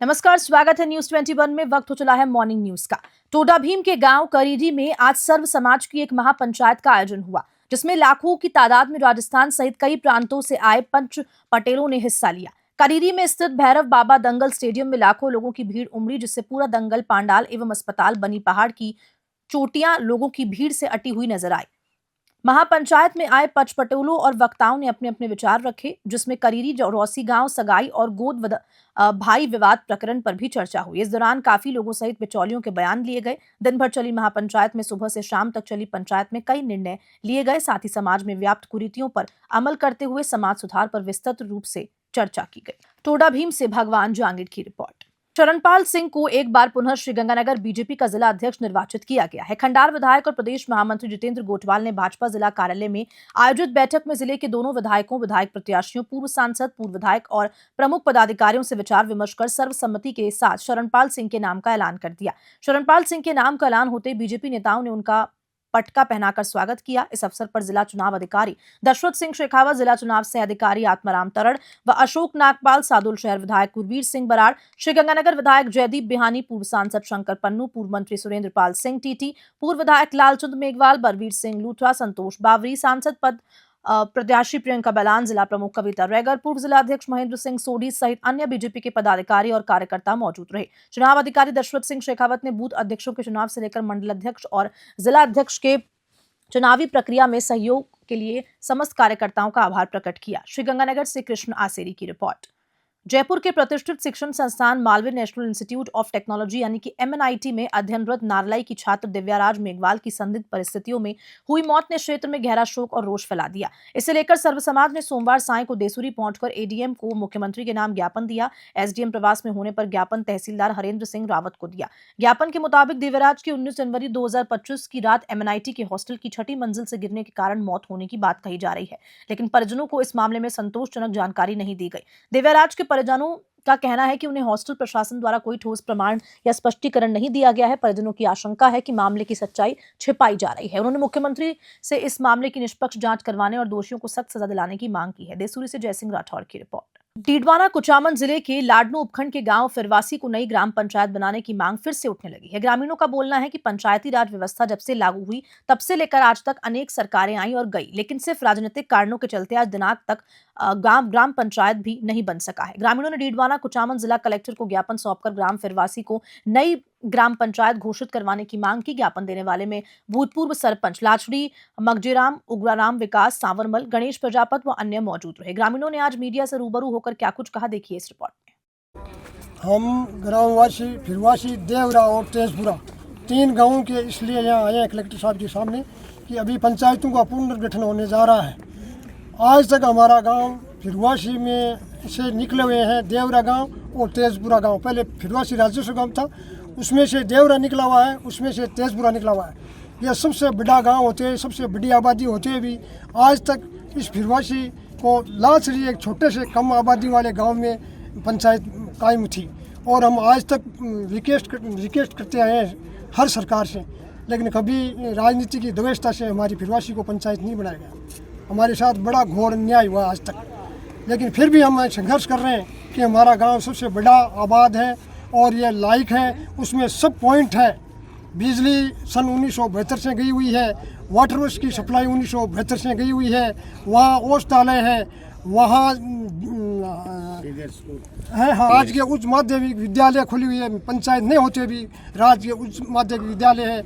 नमस्कार, स्वागत है न्यूज 21 में। वक्त हो चला है मॉर्निंग न्यूज का। टोडा भीम के गांव करीरी में आज सर्व समाज की एक महापंचायत का आयोजन हुआ, जिसमें लाखों की तादाद में राजस्थान सहित कई प्रांतों से आए पंच पटेलों ने हिस्सा लिया। करीरी में स्थित भैरव बाबा दंगल स्टेडियम में लाखों लोगों की भीड़ उमड़ी, जिससे पूरा दंगल पांडाल एवं अस्पताल बनी पहाड़ की चोटियां लोगों की भीड़ से अटी हुई नजर आई। महापंचायत में आए पचपटेलों और वक्ताओं ने अपने अपने विचार रखे, जिसमें करीरी रौसी गांव सगाई और गोद भाई विवाद प्रकरण पर भी चर्चा हुई। इस दौरान काफी लोगों सहित बिचौलियों के बयान लिए गए। दिन भर चली महापंचायत में सुबह से शाम तक चली पंचायत में कई निर्णय लिए गए। साथ ही समाज में व्याप्त कुरीतियों पर अमल करते हुए समाज सुधार पर विस्तृत रूप से चर्चा की गई। टोडा भीम से भगवान जांगिड़ की रिपोर्ट। शरणपाल सिंह को एक बार पुनः श्रीगंगानगर बीजेपी का जिला अध्यक्ष निर्वाचित किया गया है। खंडार विधायक और प्रदेश महामंत्री जितेंद्र गोठवाल ने भाजपा जिला कार्यालय में आयोजित बैठक में जिले के दोनों विधायकों, विधायक प्रत्याशियों, पूर्व सांसद, पूर्व विधायक और प्रमुख पदाधिकारियों से विचार विमर्श कर सर्वसम्मति के साथ शरणपाल सिंह के नाम का ऐलान कर दिया। शरणपाल सिंह के नाम का ऐलान होते बीजेपी नेताओं ने उनका पटका पहनाकर स्वागत किया। इस अवसर पर जिला चुनाव अधिकारी दशरथ सिंह शेखावत, जिला चुनाव सह अधिकारी आत्माराम तरड़ व अशोक नागपाल, सादुल शहर विधायक कुलवीर सिंह बराड़, श्रीगंगानगर विधायक जयदीप बिहानी, पूर्व सांसद शंकर पन्नू, पूर्व मंत्री सुरेंद्र पाल सिंह टीटी, पूर्व विधायक लालचंद मेघवाल, बलवीर सिंह लूथरा, संतोष बावरी, सांसद पद प्रत्याशी प्रियंका बलान, जिला प्रमुख कविता रैगर, पूर्व जिला अध्यक्ष महेंद्र सिंह सोढ़ी सहित अन्य बीजेपी के पदाधिकारी और कार्यकर्ता मौजूद रहे। चुनाव अधिकारी दशरथ सिंह शेखावत ने बूथ अध्यक्षों के चुनाव से लेकर मंडल अध्यक्ष और जिला अध्यक्ष के चुनावी प्रक्रिया में सहयोग के लिए समस्त कार्यकर्ताओं का आभार प्रकट किया। श्रीगंगानगर से कृष्ण आसेरी की रिपोर्ट। जयपुर के प्रतिष्ठित शिक्षण संस्थान Malviya national institute of technology यानी कि MNIT में अध्ययनरत नारलाई की छात्र दिव्याराज मेघवाल की संदिग्ध परिस्थितियों में हुई मौत ने क्षेत्र में गहरा शोक और रोष फैला दिया। इसे लेकर सर्व समाज ने सोमवार सायं को देसूरी पहुंचकर ADM को मुख्यमंत्री के नाम ज्ञापन दिया। SDM प्रवास में होने पर ज्ञापन तहसीलदार हरेंद्र सिंह रावत को दिया। ज्ञापन के मुताबिक दिव्याराज की 19 जनवरी 2025 की रात MNIT के हॉस्टल की 6ठी मंजिल से गिरने के कारण मौत होने की बात कही जा रही है, लेकिन परिजनों को इस मामले में संतोषजनक जानकारी नहीं दी गई। दिव्याराज के परिजनों का कहना है कि उन्हें हॉस्टल प्रशासन द्वारा कोई ठोस प्रमाण या स्पष्टीकरण नहीं दिया गया है। परिजनों की आशंका है कि मामले की सच्चाई छिपाई जा रही है। उन्होंने मुख्यमंत्री से इस मामले की निष्पक्ष जांच करवाने और दोषियों को सख्त सजा दिलाने की मांग की है। देसूरी से जयसिंह राठौर की रिपोर्ट। डीडवाना कुचामन जिले के लाडनू उपखंड के गांव फिरवासी को नई ग्राम पंचायत बनाने की मांग फिर से उठने लगी है। ग्रामीणों का बोलना है कि पंचायती राज व्यवस्था जब से लागू हुई तब से लेकर आज तक अनेक सरकारें आई और गई, लेकिन सिर्फ राजनीतिक कारणों के चलते आज दिनांक तक ग्राम पंचायत भी नहीं बन सका है। ग्रामीणों ने डीडवाना कुचामन जिला कलेक्टर को ज्ञापन सौंपकर ग्राम फिरवासी को नई ग्राम पंचायत घोषित करवाने की मांग की। ज्ञापन देने वाले में भूतपूर्व सरपंच लाचड़ी मगजेराम, उग्राराम विकास, सांवरमल, गणेश प्रजापत व अन्य मौजूद रहे। ग्रामीणों ने आज मीडिया से रूबरू होकर क्या कुछ कहा, देखिए इस रिपोर्ट में। हम ग्रामवासी फिरवासी, देवरा और तेजपुरा 3 गाँवों के इसलिए यहाँ आए हैं कलेक्टर साहब के सामने कि अभी पंचायतों का पुनर्गठन होने जा रहा है। आज तक हमारा गांव फिरवासी में से निकले हुए हैं देवरा गांव और तेजपुरा गांव। पहले फिरवासी राजस्व गांव था, उसमें से देवरा निकला हुआ है, उसमें से तेजपुरा निकला हुआ है। यह सबसे बड़ा गांव होते हुए, सबसे बड़ी आबादी होते हुए भी आज तक इस फिरवासी को लाचड़ी एक छोटे से कम आबादी वाले गांव में पंचायत कायम थी और हम आज तक रिक्वेस्ट करते आए हैं हर सरकार से, लेकिन कभी राजनीति की व्यवस्था से हमारी फिरवासी को पंचायत नहीं बनाया गया। हमारे साथ बड़ा घोर अन्याय हुआ आज तक, लेकिन फिर भी हम संघर्ष कर रहे हैं कि हमारा गांव सबसे बड़ा आबाद है और ये लायक है, उसमें सब पॉइंट है। बिजली सन 1972 से गई हुई है, वाटर वर्क्स की सप्लाई 1972 से गई हुई है, वहाँ औषधालय है, वहाँ है हाँ राजकीय उच्च माध्यमिक विद्यालय खुली हुई है। पंचायत नहीं होते भी राजकीय उच्च माध्यमिक विद्यालय है।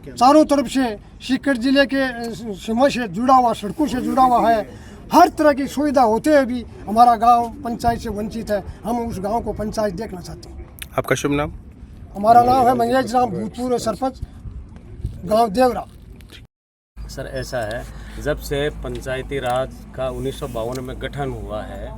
चारों तरफ से सीकर जिले के सीमा से जुड़ा हुआ, सड़कों से जुड़ा हुआ है। हर तरह की सुविधा होते हुए भी हमारा गांव पंचायत से वंचित है। हम उस गांव को पंचायत देखना चाहते हैं। आपका शुभ नाम? हमारा नाम है मंगेश राम, भूतपूर्व सरपंच, गांव देवरा। सर ऐसा है, जब से पंचायती राज का 1952 में गठन हुआ है,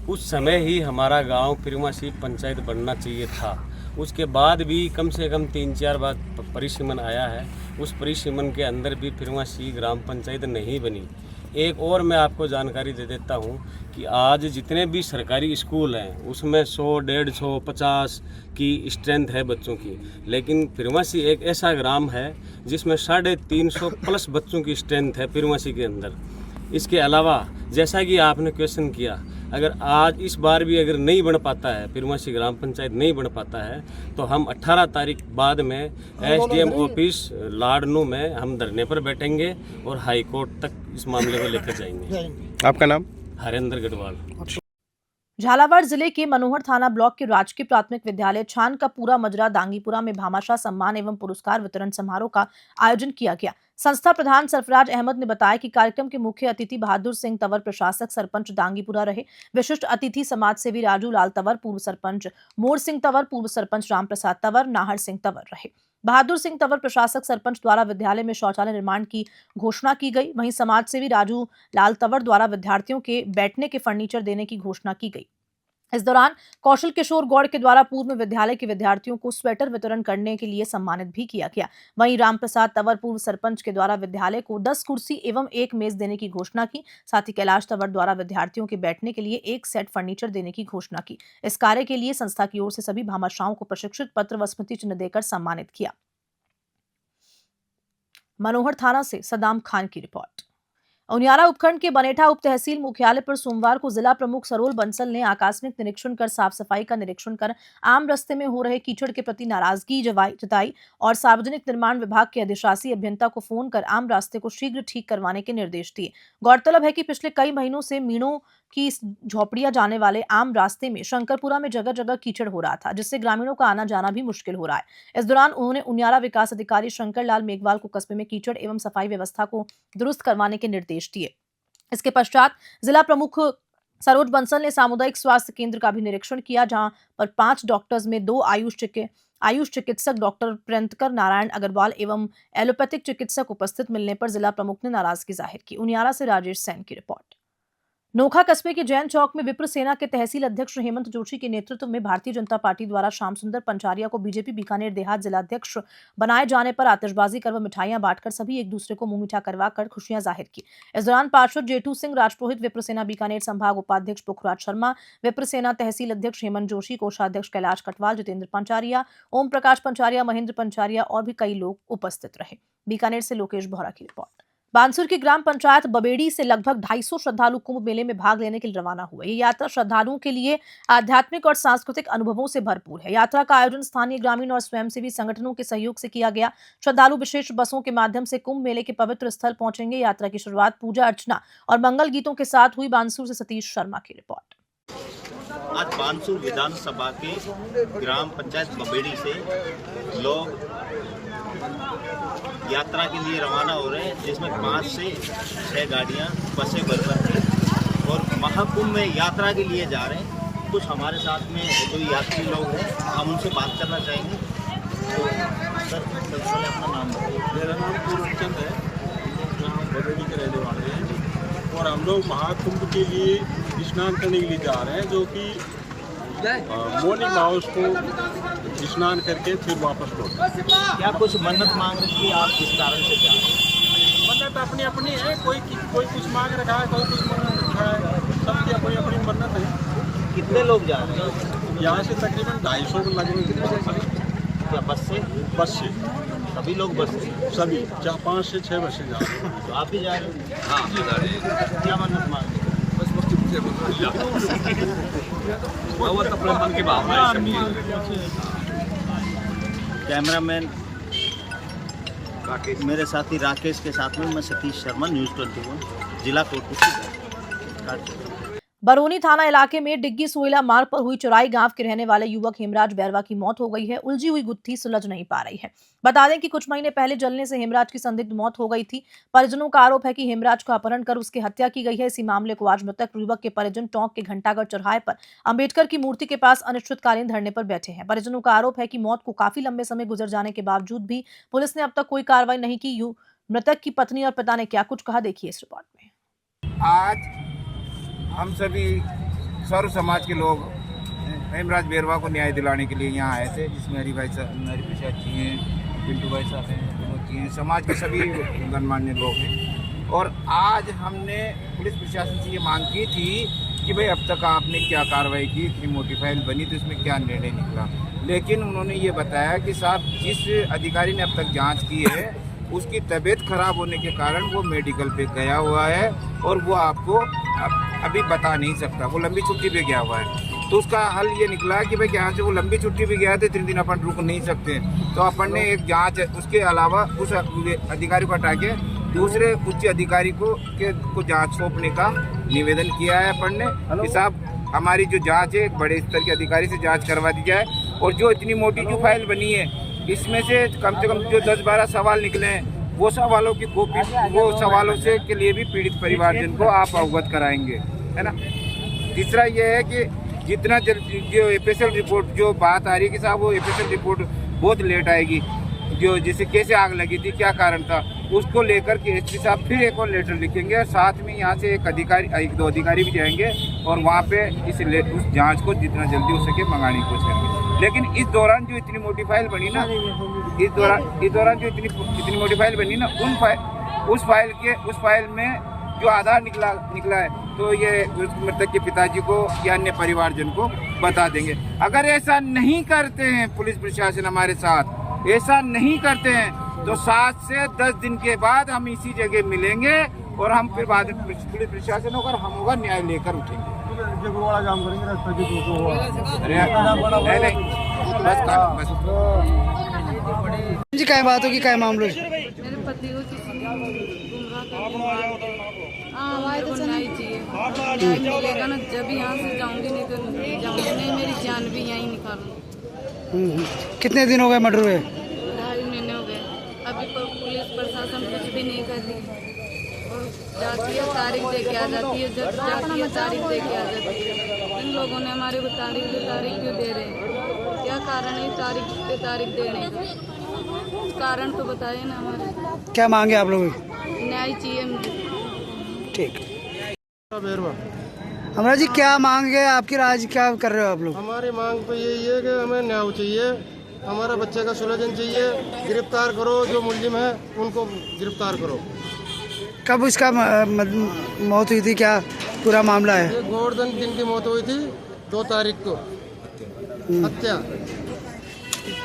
उस समय ही हमारा गांव फिरवासी पंचायत बनना चाहिए था। उसके बाद भी कम से कम 3-4 बार परिसीमन आया है। उस परिसीमन के अंदर भी फिरवासी ग्राम पंचायत नहीं बनी। एक और मैं आपको जानकारी दे देता हूं कि आज जितने भी सरकारी स्कूल हैं उसमें 100, 150, 50 की स्ट्रेंथ है बच्चों की, लेकिन फिरवासी एक ऐसा ग्राम है जिसमें 350 प्लस बच्चों की स्ट्रेंथ है फिरवासी के अंदर। इसके अलावा जैसा कि आपने क्वेश्चन किया अगर आज इस बार भी अगर नहीं बन पाता है, पिरमासी ग्राम पंचायत नहीं बन पाता है, तो हम 18 तारीख बाद में एसडीएम ऑफिस लाडनू में हम धरने पर बैठेंगे और हाई कोर्ट तक इस मामले को लेकर जाएंगे। आपका नाम? हरेंद्र गढ़वाल। झालावाड़ जिले के मनोहर थाना ब्लॉक के राजकीय प्राथमिक विद्यालय छान का पूरा मजरा दांगीपुरा में भामाशाह सम्मान एवं पुरस्कार वितरण समारोह का आयोजन किया गया। संस्था प्रधान सरफराज अहमद ने बताया कि कार्यक्रम के मुख्य अतिथि बहादुर सिंह तंवर प्रशासक सरपंच दांगीपुरा रहे। विशिष्ट अतिथि समाज सेवी राजू लाल तंवर, पूर्व सरपंच मोर सिंह तंवर, पूर्व सरपंच राम प्रसाद तंवर, नाहर सिंह तंवर रहे। बहादुर सिंह तंवर प्रशासक सरपंच द्वारा विद्यालय में शौचालय निर्माण की घोषणा की गई। वहीं समाज सेवी राजू लाल तंवर द्वारा विद्यार्थियों के बैठने के फर्नीचर देने की घोषणा की गई। इस दौरान कौशल किशोर गौड़ के द्वारा पूर्व विद्यालय के विद्यार्थियों को स्वेटर वितरण करने के लिए सम्मानित भी किया गया। वहीं रामप्रसाद तंवर पूर्व सरपंच के द्वारा विद्यालय को 10 कुर्सी एवं 1 मेज देने की घोषणा की। साथ ही कैलाश तंवर द्वारा विद्यार्थियों के बैठने के लिए 1 सेट फर्नीचर देने की घोषणा की। इस कार्य के लिए संस्था की ओर से सभी भामाशाहों को प्रशिक्षित पत्र व स्मृति चिन्ह देकर सम्मानित किया। मनोहर थाना से सदाम खान की रिपोर्ट। उनियारा उपखंड के बनेठा उप तहसील मुख्यालय पर सोमवार को जिला प्रमुख सरोल बंसल ने आकस्मिक निरीक्षण कर साफ सफाई का निरीक्षण कर आम रास्ते में हो रहे कीचड़ के प्रति नाराजगी जताई और सार्वजनिक निर्माण विभाग के अधिशासी अभियंता को फोन कर आम रास्ते को शीघ्र ठीक करवाने के निर्देश दिए। गौरतलब है कि पिछले कई महीनों से मीणों की झोपड़ियां जाने वाले आम रास्ते में शंकरपुरा में जगह जगह कीचड़ हो रहा था, जिससे ग्रामीणों का आना जाना भी मुश्किल हो रहा है। इस दौरान उन्होंने उनियारा विकास अधिकारी शंकर लाल मेघवाल को कस्बे में कीचड़ एवं सफाई व्यवस्था को दुरुस्त करवाने के निर्देश दिए। इसके पश्चात जिला प्रमुख सरोज बंसल ने सामुदायिक स्वास्थ्य केंद्र का भी निरीक्षण किया, जहां पर 5 डॉक्टर्स में 2 आयुष चिकित्सक डॉक्टर प्रियंकर नारायण अग्रवाल एवं एलोपैथिक चिकित्सक उपस्थित मिलने पर जिला प्रमुख ने नाराजगी जाहिर की। उनियारा से राजेश सैन की रिपोर्ट। नोखा कस्बे के जैन चौक में विप्र सेना के तहसील अध्यक्ष हेमंत जोशी के नेतृत्व में भारतीय जनता पार्टी द्वारा श्याम सुंदर पंचारिया को बीजेपी बीकानेर देहात जिलाध्यक्ष बनाए जाने पर आतिशबाजी कर व मिठाइयां बांटकर सभी एक दूसरे को मुंह मीठा करवाकर खुशियां जाहिर की। इस दौरान पार्षद जेठू सिंह राजपुरोहित, विप्र सेना बीकानेर संभाग उपाध्यक्ष पुखराज शर्मा, विप्र सेना तहसील अध्यक्ष हेमंत जोशी, कोषाध्यक्ष कैलाश कटवाल, जितेंद्र पंचारिया, ओम प्रकाश पंचारिया, महेंद्र पंचारिया और भी कई लोग उपस्थित रहे। बीकानेर से लोकेश बोहरा की रिपोर्ट। बानसूर की ग्राम पंचायत बबेड़ी से लगभग 250 श्रद्धालु कुंभ मेले में भाग लेने के लिए रवाना हुए। ये यात्रा श्रद्धालुओं के लिए आध्यात्मिक और सांस्कृतिक अनुभवों से भरपूर है। यात्रा का आयोजन स्थानीय ग्रामीण और स्वयंसेवी संगठनों के सहयोग से किया गया। श्रद्धालु विशेष बसों के माध्यम से कुंभ मेले के पवित्र स्थल पहुंचेंगे। यात्रा की शुरुआत पूजा अर्चना और मंगल गीतों के साथ हुई। बानसूर से सतीश शर्मा की रिपोर्ट। आज बानसूर विधानसभा के ग्राम पंचायत बबेड़ी से लोग यात्रा के लिए रवाना हो रहे हैं, जिसमें 5 से 6 गाड़ियां बसें भरकर के और महाकुंभ में यात्रा के लिए जा रहे हैं। कुछ हमारे साथ में जो यात्री लोग हैं हम उनसे बात करना चाहेंगे। तो सर सबसे पहले अपना नाम बताइए। मेरा नाम पूर्णचंद है, हम बरेली के रहने वाले हैं और हम लोग महाकुंभ के लिए स्नान करने के लिए जा रहे हैं, जो कि मॉर्निंग हाउस को स्नान करके फिर वापस लौट। क्या कुछ मन्नत मांग रखी है आप, किस कारण से जा रहे हैं? मन्नत अपनी अपनी है, कोई कुछ मांग रखा है, कोई कुछ मांग रखा है, सबकी अपनी अपनी मन्नत है। कितने लोग जा रहे हैं? यहाँ से तकरीबन 250 लगभग। क्या बस से? बस से सभी लोग बस से? सभी 5 से 6 बसें जा रहे हैं। तो आप भी जा रहे हो? हाँ जा रहे हैं। क्या मन्नत मांग रहे हैं? कैमरामैन मेरे साथी राकेश के साथ में मैं सतीश शर्मा, न्यूज़ 21 जिला कोटपुर। बरौनी थाना इलाके में डिग्गी सोइला मार्ग पर हुई चौराई गांव के रहने वाले युवक हेमराज बैरवा की मौत हो गई है। उलझी हुई गुत्थी सुलझ नहीं पा रही है। बता दें कि कुछ महीने पहले जलने से हेमराज की संदिग्ध मौत हो गई थी। परिजनों का आरोप है कि हेमराज को अपहरण कर उसकी हत्या की गई है। इसी मामले को आज मृतक युवक के परिजन टोंक के घंटागढ़ चौराहे पर अंबेडकर की मूर्ति के पास अनिश्चितकालीन धरने पर बैठे हैं। परिजनों का आरोप है कि मौत को काफी लंबे समय गुजर जाने के बावजूद भी पुलिस ने अब तक कोई कार्रवाई नहीं की। मृतक की पत्नी और पिता ने क्या कुछ कहा, देखिए इस रिपोर्ट में। आज हम सभी सर्व समाज के लोग हेमराज बैरवा को न्याय दिलाने के लिए यहाँ आए थे, जिसमें हरि प्रसाद जी हैं, पिंटू भाई साहब हैं, विनोद जी हैं, समाज के सभी गणमान्य लोग हैं। और आज हमने पुलिस प्रशासन से ये मांग की थी कि भाई अब तक आपने क्या कार्रवाई की, इतनी मोटी फाइल बनी तो इसमें क्या निर्णय निकला। लेकिन उन्होंने ये बताया कि साहब जिस अधिकारी ने अब तक जाँच की है उसकी तबीयत खराब होने के कारण वो मेडिकल पे गया हुआ है और वो आपको अभी बता नहीं सकता, वो लंबी छुट्टी पे गया हुआ है। तो उसका हल ये निकला कि भाई यहाँ से वो लंबी छुट्टी पे गया है तो 3 दिन अपन रुक नहीं सकते, तो अपन ने एक जांच, उसके अलावा उस अधिकारी को हटा के दूसरे उच्च अधिकारी को जांच सौंपने का निवेदन किया है अपन ने कि साहब हमारी जो जांच है एक बड़े स्तर के अधिकारी से जांच करवा दी जाए, और जो इतनी मोटी जो फाइल बनी है इसमें से कम जो 10-12 सवाल निकले हैं वो सवालों की कॉपी, वो सवालों से के लिए भी पीड़ित परिवारजन को आप अवगत कराएंगे, है ना। तीसरा ये है कि जितना जल्दी जो एफएसएल रिपोर्ट जो बात आ रही है कि साहब वो एफएसएल रिपोर्ट बहुत लेट आएगी, जो जिसे कैसे आग लगी थी, क्या कारण था, उसको लेकर के एसपी साहब फिर एक और लेटर लिखेंगे, और साथ में यहाँ से एक दो अधिकारी भी जाएंगे और वहाँ पे उस जांच को जितना जल्दी हो सके मंगाने की कोशिश करेंगे। लेकिन इस दौरान जो इतनी मोटी फाइल बनी ना, इस दौरान जो इतनी मोटी फाइल बनी ना, उस फाइल में जो आधार निकला है तो ये उस मृतक के पिताजी को या अन्य परिवारजन को बता देंगे। अगर ऐसा नहीं करते हैं पुलिस प्रशासन हमारे साथ, ऐसा नहीं करते हैं तो 7 से 10 दिन के बाद हम इसी जगह मिलेंगे और हम फिर बाद में पुलिस प्रशासन होगा, हम होगा न्याय लेकर उठेंगे। बस जी क्या बात होगी, क्या मामलो है? मेरे पति को किसी ने गुमराह कर दिया। हमारे को न्याय चाहिए, न्याय मिलेगा ना जब यहाँ से जाऊंगी, नहीं तो नहीं जाऊंगी, नहीं मेरी जान भी यहीं निकालूंगी। कितने दिन हो गए मर्डर हुए? 2.5 महीने हो गए, अभी पुलिस प्रशासन कुछ भी नहीं कर रही, और जाती है तारीख दे के आ जाती है, जब जाती है तारीख दे के आ जाती है। इन लोगों ने हमारे को तारीख क्यों दे रहे हैं, क्या कारण है तारीख देने का, कारण तो बताइए ना हमारे। क्या मांगे आप लोग? न्याय चाहिए मुझे। ठीक। हमारा जी क्या मांग है आपकी, राज क्या कर रहे हो आप लोग? हमारी मांग तो यही है कि हमें न्याय चाहिए, हमारा बच्चे का सुलझन चाहिए, गिरफ्तार करो, जो मुलजिम है उनको गिरफ्तार करो। कब उसका मौत हुई थी, क्या पूरा मामला है? ये गोवर्धन दिन की मौत हुई थी 2 तारीख को, हत्या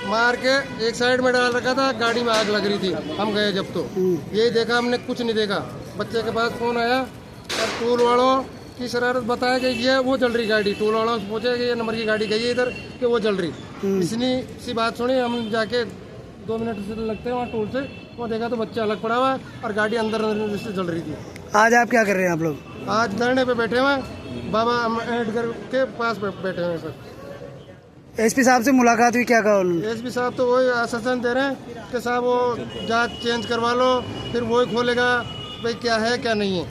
मार के एक साइड में डाल रखा था, गाड़ी में आग लग रही थी। हम गए जब तो यही देखा, हमने कुछ नहीं देखा। बच्चे के पास फोन आया और टूल वालों की शरारत बताया गई है, वो जल रही गाड़ी, टूल वालों से पूछे कि ये नंबर की गाड़ी गई है इधर कि वो जल रही। इतनी सी बात सुनी, हम जाके 2 मिनट से लगते हैं वहाँ टूल से, वो देखा तो बच्चा अलग पड़ा हुआ और गाड़ी अंदर से जल रही थी। आज आप क्या कर रहे हैं आप लोग? आज धरने पे बैठे हुए हैं, बाबा अम्बेडकर के पास बैठे हुए हैं सर। एसपी साहब से मुलाकात हुई, क्या कहा उन्होंने? एसपी साहब तो वही आश्वासन दे रहे हैं कि साहब वो जांच चेंज करवा लो, फिर वही खोलेगा भाई क्या है क्या नहीं है।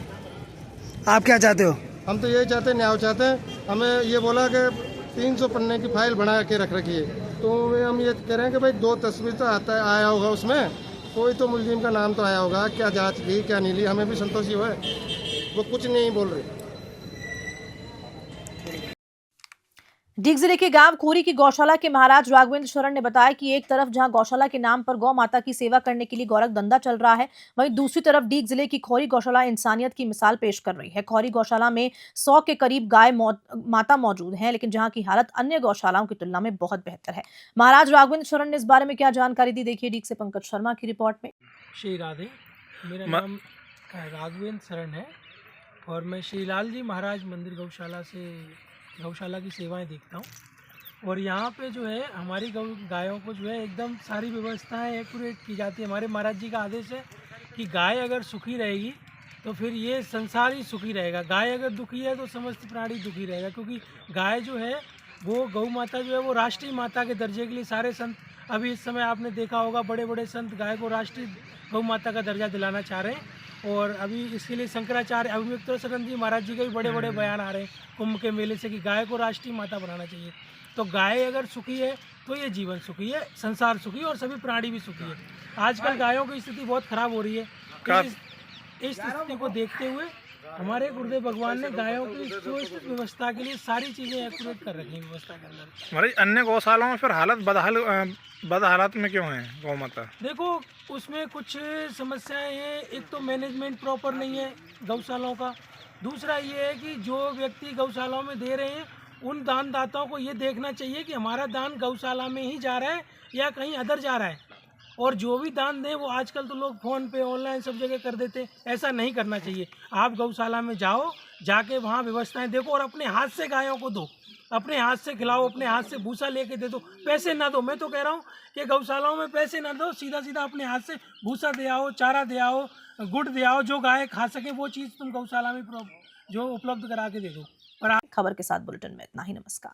आप क्या चाहते हो? हम तो यही चाहते हैं, न्याय चाहते हैं। हमें ये बोला कि 300 पन्ने की फाइल बना के रख रखी है, तो हम ये कह रहे हैं कि भाई 2 तस्वीर तो आया होगा उसमें, कोई तो मुलजिम का नाम तो आया होगा, क्या जांच ली क्या नहीं ली, हमें भी संतोषी हुआ है। वो कुछ नहीं बोल रहे। डीग जिले के गांव खोरी की गौशाला के महाराज राघवेंद्र शरण ने बताया कि एक तरफ जहां गौशाला के नाम पर गौ माता की सेवा करने के लिए गोरख धंधा चल रहा है, वहीं दूसरी तरफ डीग जिले की खोरी गौशाला इंसानियत की मिसाल पेश कर रही है। खोरी गौशाला में 100 के करीब गाय माता मौजूद हैं, लेकिन जहां की हालत अन्य गौशालाओं की तुलना में बहुत बेहतर है। महाराज राघवेंद्र शरण ने इस बारे में क्या जानकारी दी, देखिए डीग से पंकज शर्मा की रिपोर्ट में। श्री राधे, मेरा नाम राघवेंद्र शरण है और मैं श्री लाल जी महाराज मंदिर गौशाला की सेवाएं देखता हूँ। और यहाँ पे जो है हमारी गायों को जो है एकदम सारी व्यवस्थाएं एक्यूरेट की जाती है। हमारे महाराज जी का आदेश है कि गाय अगर सुखी रहेगी तो फिर ये संसार ही सुखी रहेगा, गाय अगर दुखी है तो समस्त प्राणी दुखी रहेगा, क्योंकि गाय जो है वो गौ माता जो है वो राष्ट्रीय माता के दर्जे के लिए सारे संत, अभी इस समय आपने देखा होगा बड़े बड़े संत गाय को राष्ट्रीय गौ माता का दर्जा दिलाना चाह रहे हैं। और अभी इसके लिए शंकराचार्य अभिमुक्तेश्वर जी महाराज जी के भी बड़े बड़े बयान आ रहे हैं कुंभ के मेले से कि गाय को राष्ट्रीय माता बनाना चाहिए। तो गाय अगर सुखी है तो ये जीवन सुखी है, संसार सुखी है और सभी प्राणी भी सुखी है। आजकल गायों की स्थिति बहुत खराब हो रही है, तो इस स्थिति को देखते हुए हमारे गुरुदेव भगवान ने गायों की सुव्यवस्थित व्यवस्था के लिए सारी चीज़ें एक्यूरेट कर रखी हैं व्यवस्था के अंदर। हमारी अन्य गौशालाओं में फिर हालत बद हालत में क्यों है गौ माता? देखो उसमें कुछ समस्याएं हैं, एक तो मैनेजमेंट प्रॉपर नहीं है गौशालाओं का, दूसरा ये है कि जो व्यक्ति गौशालाओं में दे रहे हैं उन दानदाताओं को ये देखना चाहिए कि हमारा दान गौशाला में ही जा रहा है या कहीं अदर जा रहा है। और जो भी दान दें वो आजकल तो लोग फ़ोन पे ऑनलाइन सब जगह कर देते, ऐसा नहीं करना चाहिए। आप गौशाला में जाओ, जाके वहाँ व्यवस्थाएं देखो और अपने हाथ से गायों को दो, अपने हाथ से खिलाओ, अपने हाथ से भूसा लेके दे दो, पैसे ना दो। मैं तो कह रहा हूँ कि गौशालाओं में पैसे ना दो, सीधा सीधा अपने हाथ से भूसा दे आओ, चारा दे आओ, गुड़ दे आओ, जो गाय खा सके वो चीज़ तुम गौशाला में जो उपलब्ध करा के दे दो। खबर के साथ बुलेटिन में इतना ही। नमस्कार।